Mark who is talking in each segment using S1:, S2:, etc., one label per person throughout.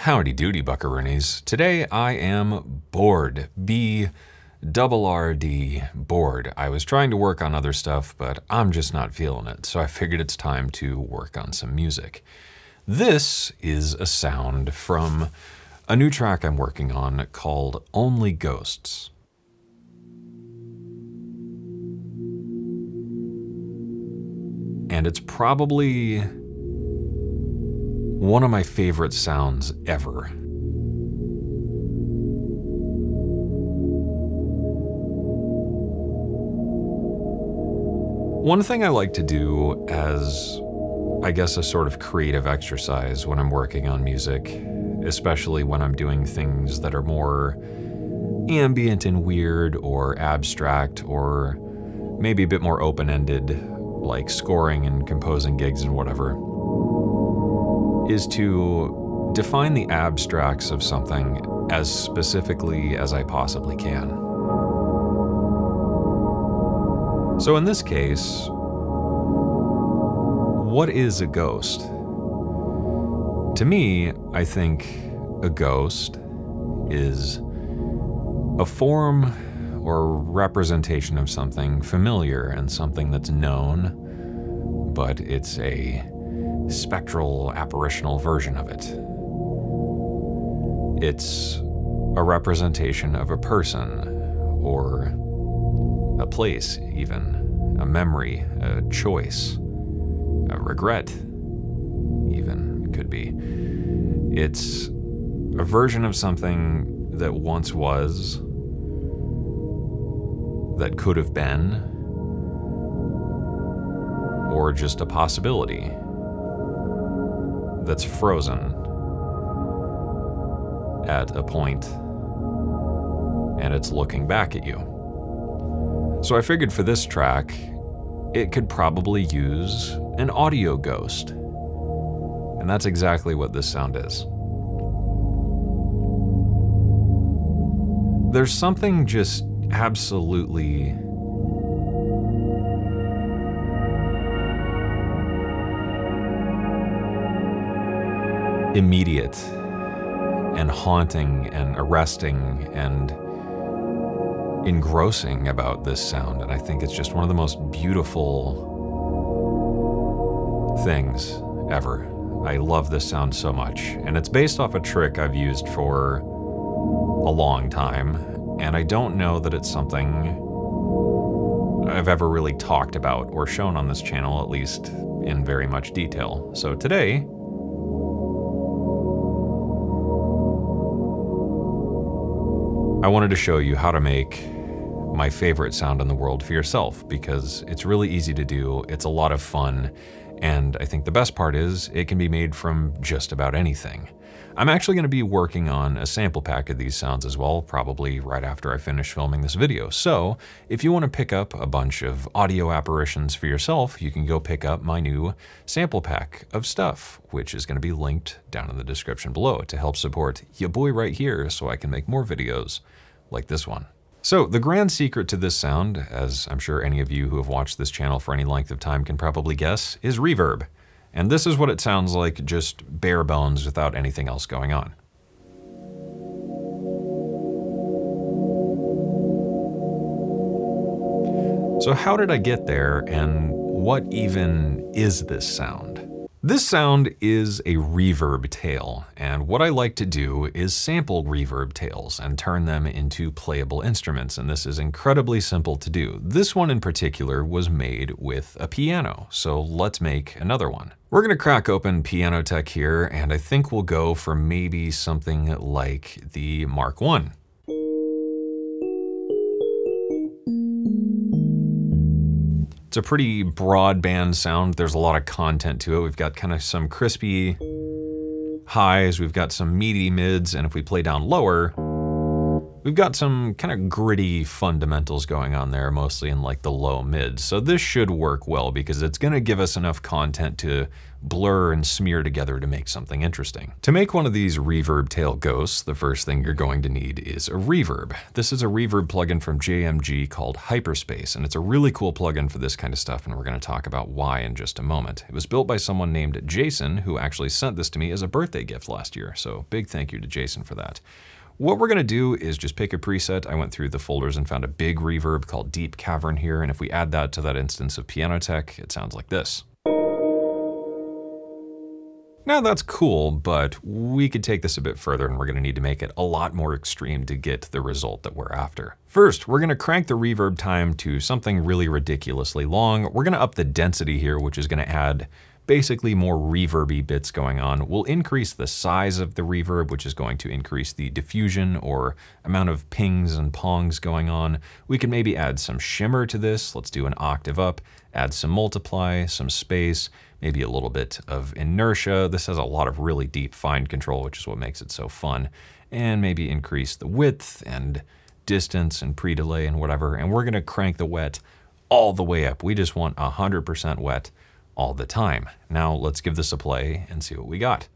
S1: Howdy doody, Buckaroonies. Today I am bored. B-double-R-D, bored. I was trying to work on other stuff, but I'm just not feeling it, so I figured it's time to work on some music. This is a sound from a new track I'm working on called Only Ghosts. And it's probably one of my favorite sounds ever. One thing I like to do as, I guess, a sort of creative exercise when I'm working on music, especially when I'm doing things that are more ambient and weird or abstract or maybe a bit more open-ended, like scoring and composing gigs and whatever, is to define the abstracts of something as specifically as I possibly can. So in this case, what is a ghost? To me, I think a ghost is a form or representation of something familiar and something that's known, but it's a spectral, apparitional version of it. It's a representation of a person, or a place even, a memory, a choice, a regret even, it could be. It's a version of something that once was, that could have been, or just a possibility that's frozen at a point and it's looking back at you. So I figured for this track, it could probably use an audio ghost. And that's exactly what this sound is. There's something just absolutely immediate and haunting and arresting and engrossing about this sound, and I think it's just one of the most beautiful things ever. I love this sound so much, and it's based off a trick I've used for a long time, and I don't know that it's something I've ever really talked about or shown on this channel, at least in very much detail. So today, I wanted to show you how to make my favorite sound in the world for yourself, because it's really easy to do, it's a lot of fun, and I think the best part is it can be made from just about anything. I'm actually going to be working on a sample pack of these sounds as well, probably right after I finish filming this video. So if you want to pick up a bunch of audio apparitions for yourself, you can go pick up my new sample pack of stuff, which is going to be linked down in the description below to help support ya boy right here so I can make more videos like this one. So the grand secret to this sound, as I'm sure any of you who have watched this channel for any length of time can probably guess, is reverb. And this is what it sounds like, just bare bones without anything else going on. So how did I get there, and what even is this sound? This sound is a reverb tail, and what I like to do is sample reverb tails and turn them into playable instruments, and this is incredibly simple to do. This one in particular was made with a piano, so let's make another one. We're gonna crack open Piano Tech here, and I think we'll go for maybe something like the Mark I. It's a pretty broadband sound. There's a lot of content to it. We've got kind of some crispy highs, we've got some meaty mids, and if we play down lower, We've got some kind of gritty fundamentals going on there, mostly in like the low mids. So this should work well because it's gonna give us enough content to blur and smear together to make something interesting. To make one of these reverb tail ghosts, the first thing you're going to need is a reverb. This is a reverb plugin from JMG called Hyperspace, and it's a really cool plugin for this kind of stuff, and we're gonna talk about why in just a moment. It was built by someone named Jason, who actually sent this to me as a birthday gift last year, so big thank you to Jason for that. What we're gonna do is just pick a preset. I went through the folders and found a big reverb called Deep Cavern here, and if we add that to that instance of Pianotech, it sounds like this. Now that's cool, but we could take this a bit further and we're gonna need to make it a lot more extreme to get the result that we're after. First, we're gonna crank the reverb time to something really ridiculously long. We're gonna up the density here, which is gonna add basically more reverby bits going on. We'll increase the size of the reverb, which is going to increase the diffusion or amount of pings and pongs going on. We can maybe add some shimmer to this. Let's do an octave up, add some multiply, some space, maybe a little bit of inertia. This has a lot of really deep fine control, which is what makes it so fun. And maybe increase the width and distance and pre-delay and whatever. And we're gonna crank the wet all the way up. We just want 100% wet all the time. Now let's give this a play and see what we got.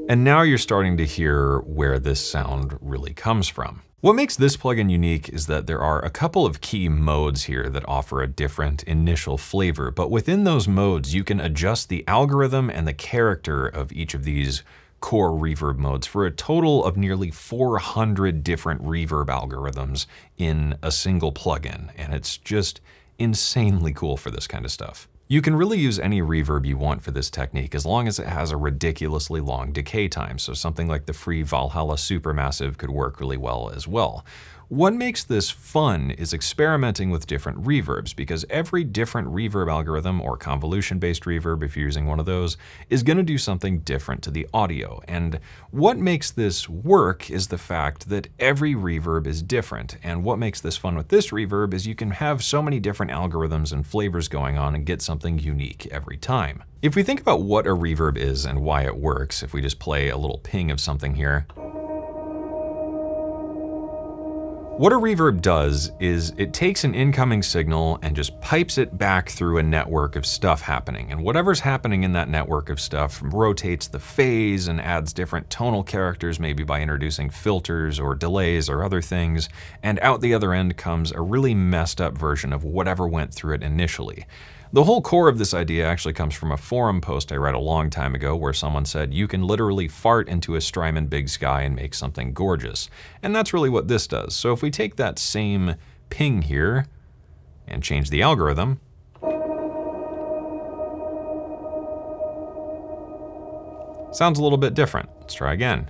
S1: And now you're starting to hear where this sound really comes from. What makes this plugin unique is that there are a couple of key modes here that offer a different initial flavor, but within those modes, you can adjust the algorithm and the character of each of these core reverb modes for a total of nearly 400 different reverb algorithms in a single plugin, and it's just insanely cool for this kind of stuff. You can really use any reverb you want for this technique as long as it has a ridiculously long decay time, so something like the free Valhalla Supermassive could work really well as well. What makes this fun is experimenting with different reverbs, because every different reverb algorithm or convolution-based reverb, if you're using one of those, is going to do something different to the audio. And what makes this work is the fact that every reverb is different. And what makes this fun with this reverb is you can have so many different algorithms and flavors going on and get something unique every time. If we think about what a reverb is and why it works, if we just play a little ping of something here, what a reverb does is it takes an incoming signal and just pipes it back through a network of stuff happening. And whatever's happening in that network of stuff rotates the phase and adds different tonal characters, maybe by introducing filters or delays or other things. And out the other end comes a really messed up version of whatever went through it initially. The whole core of this idea actually comes from a forum post I read a long time ago where someone said you can literally fart into a Strymon Big Sky and make something gorgeous. And that's really what this does. So if we take that same ping here and change the algorithm, sounds a little bit different. Let's try again.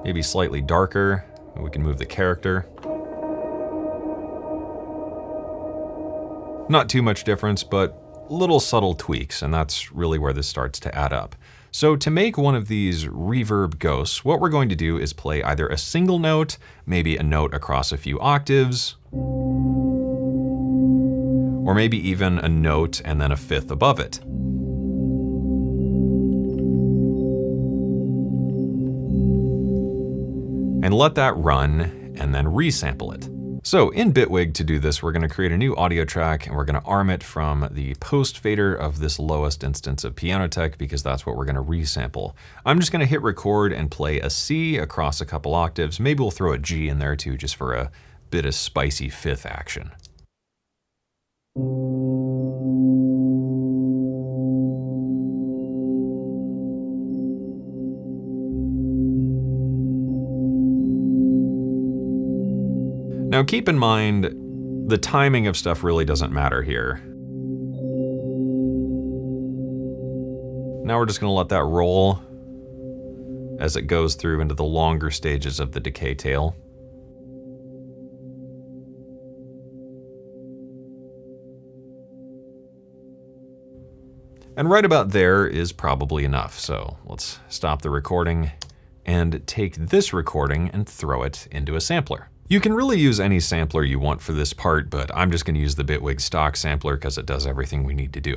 S1: Maybe slightly darker. We can move the character. Not too much difference, but little subtle tweaks, and that's really where this starts to add up. So to make one of these reverb ghosts, what we're going to do is play either a single note, maybe a note across a few octaves, or maybe even a note and then a fifth above it. And let that run and then resample it. So in Bitwig, to do this, we're gonna create a new audio track and we're gonna arm it from the post fader of this lowest instance of Pianotech because that's what we're gonna resample. I'm just gonna hit record and play a C across a couple octaves. Maybe we'll throw a G in there too, just for a bit of spicy fifth action. Now keep in mind, the timing of stuff really doesn't matter here. Now we're just gonna let that roll as it goes through into the longer stages of the decay tail. And right about there is probably enough, so let's stop the recording and take this recording and throw it into a sampler. You can really use any sampler you want for this part, but I'm just going to use the Bitwig stock sampler because it does everything we need to do.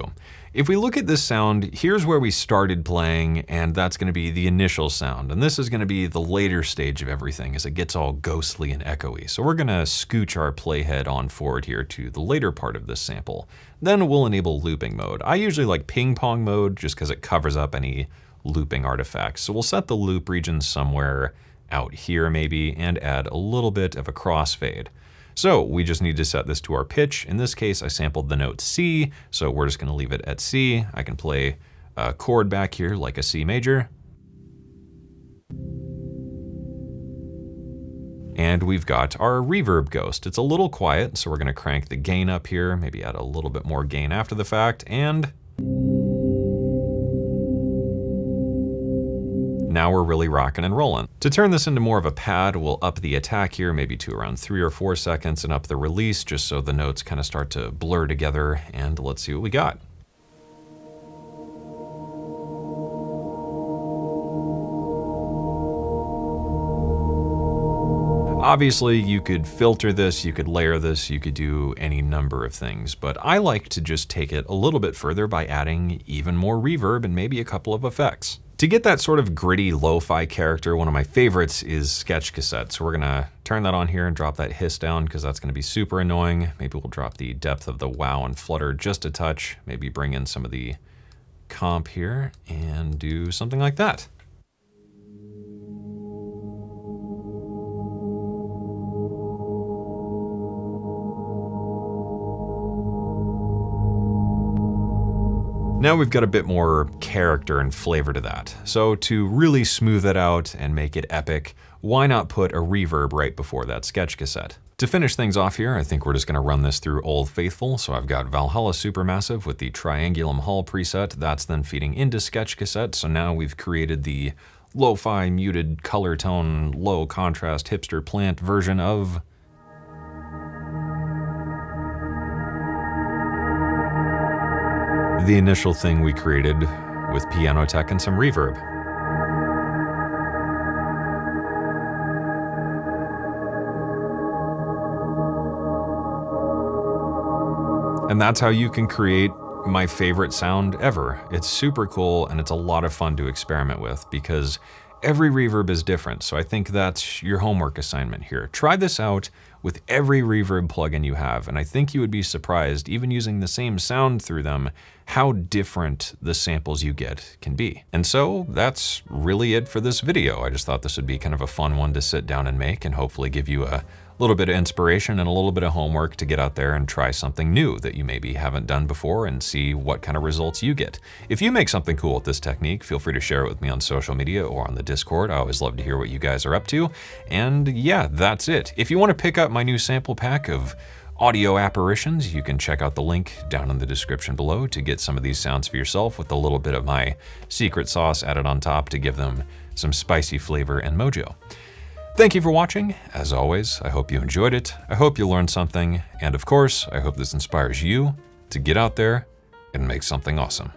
S1: If we look at this sound, here's where we started playing, and that's going to be the initial sound. And this is going to be the later stage of everything as it gets all ghostly and echoey. So we're going to scooch our playhead on forward here to the later part of this sample. Then we'll enable looping mode. I usually like ping pong mode just because it covers up any looping artifacts. So we'll set the loop region somewhere out here maybe, and add a little bit of a crossfade. So we just need to set this to our pitch. In this case, I sampled the note C, so we're just gonna leave it at C. I can play a chord back here like a C major. And we've got our reverb ghost. It's a little quiet, so we're gonna crank the gain up here, maybe add a little bit more gain after the fact, and now we're really rocking and rolling. To turn this into more of a pad, we'll up the attack here, maybe to around 3 or 4 seconds, and up the release just so the notes kind of start to blur together, and let's see what we got. Obviously, you could filter this, you could layer this, you could do any number of things, but I like to just take it a little bit further by adding even more reverb and maybe a couple of effects. To get that sort of gritty lo-fi character, one of my favorites is Sketch Cassette. So we're gonna turn that on here and drop that hiss down because that's gonna be super annoying. Maybe we'll drop the depth of the wow and flutter just a touch. Maybe bring in some of the comp here and do something like that. Now we've got a bit more character and flavor to that. So to really smooth it out and make it epic, why not put a reverb right before that Sketch Cassette? To finish things off here, I think we're just gonna run this through Old Faithful. So I've got Valhalla Supermassive with the Triangulum Hall preset. That's then feeding into Sketch Cassette. So now we've created the lo-fi muted color tone, low contrast hipster plant version of the initial thing we created with piano tech and some reverb. And that's how you can create my favorite sound ever. It's super cool and it's a lot of fun to experiment with because every reverb is different. So I think that's your homework assignment here. Try this out with every reverb plugin you have, and I think you would be surprised, even using the same sound through them, how different the samples you get can be. And so that's really it for this video. I just thought this would be kind of a fun one to sit down and make and hopefully give you a little bit of inspiration and a little bit of homework to get out there and try something new that you maybe haven't done before and see what kind of results you get. If you make something cool with this technique, feel free to share it with me on social media or on the Discord. I always love to hear what you guys are up to. And yeah, that's it. If you want to pick up my new sample pack of audio apparitions, you can check out the link down in the description below to get some of these sounds for yourself with a little bit of my secret sauce added on top to give them some spicy flavor and mojo. Thank you for watching. As always, I hope you enjoyed it. I hope you learned something. And of course, I hope this inspires you to get out there and make something awesome.